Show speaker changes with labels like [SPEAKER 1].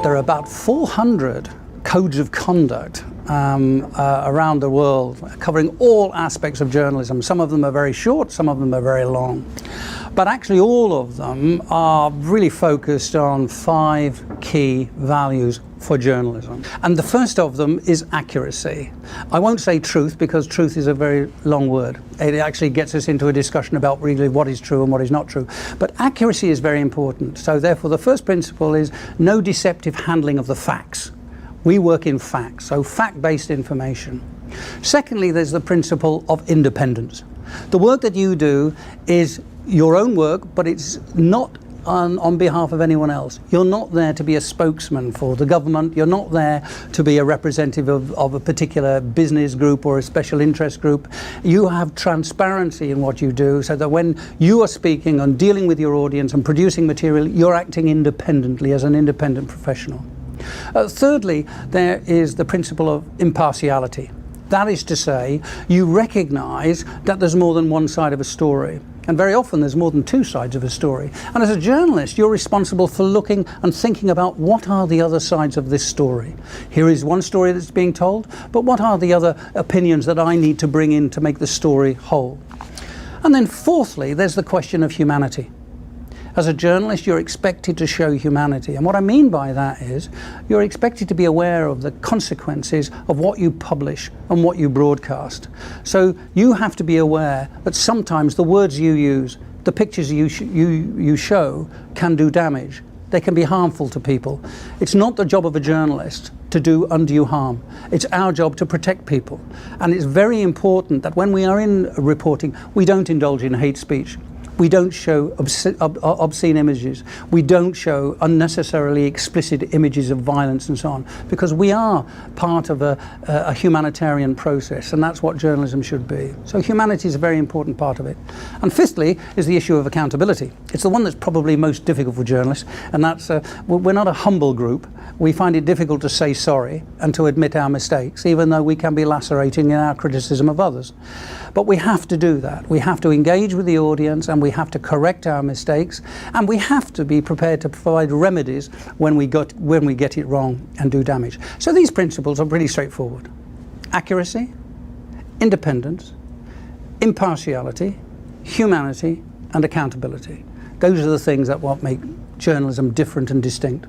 [SPEAKER 1] There are about 400 codes of conduct around the world, covering all aspects of journalism. Some of them are very short, some of them are very long. But actually all of them are really focused on 5 key values for journalism. And the first of them is accuracy. I won't say truth, because truth is a very long word. It actually gets us into a discussion about really what is true and what is not true. But accuracy is very important. So therefore the first principle is no deceptive handling of the facts. We work in facts, so fact-based information. Secondly, there's the principle of independence. The work that you do is your own work, but it's not on behalf of anyone else. You're not there to be a spokesman for the government. You're not there to be a representative of a particular business group or a special interest group. You have transparency in what you do, so that when you are speaking and dealing with your audience and producing material, you're acting independently as an independent professional. Thirdly, there is the principle of impartiality. That is to say, you recognize that there's more than one side of a story. And very often there's more than 2 sides of a story. And as a journalist, you're responsible for looking and thinking about what are the other sides of this story. Here is one story that's being told, but what are the other opinions that I need to bring in to make the story whole? And then fourthly, there's the question of humanity. As a journalist, you're expected to show humanity. And what I mean by that is you're expected to be aware of the consequences of what you publish and what you broadcast. So you have to be aware that sometimes the words you use, the pictures you show can do damage. They can be harmful to people. It's not the job of a journalist to do undue harm. It's our job to protect people. And it's very important that when we are in reporting, we don't indulge in hate speech. We don't show obscene images. We don't show unnecessarily explicit images of violence and so on, because we are part of a humanitarian process, and that's what journalism should be. So humanity is a very important part of it. And fifthly is the issue of accountability. It's the one that's probably most difficult for journalists, and that's we're not a humble group. We find it difficult to say sorry and to admit our mistakes, even though we can be lacerating in our criticism of others. But we have to do that. We have to engage with the audience, and we have to correct our mistakes, and we have to be prepared to provide remedies when we get it wrong and do damage. So these principles are pretty straightforward. Accuracy, independence, impartiality, humanity, and accountability. Those are the things that what make journalism different and distinct.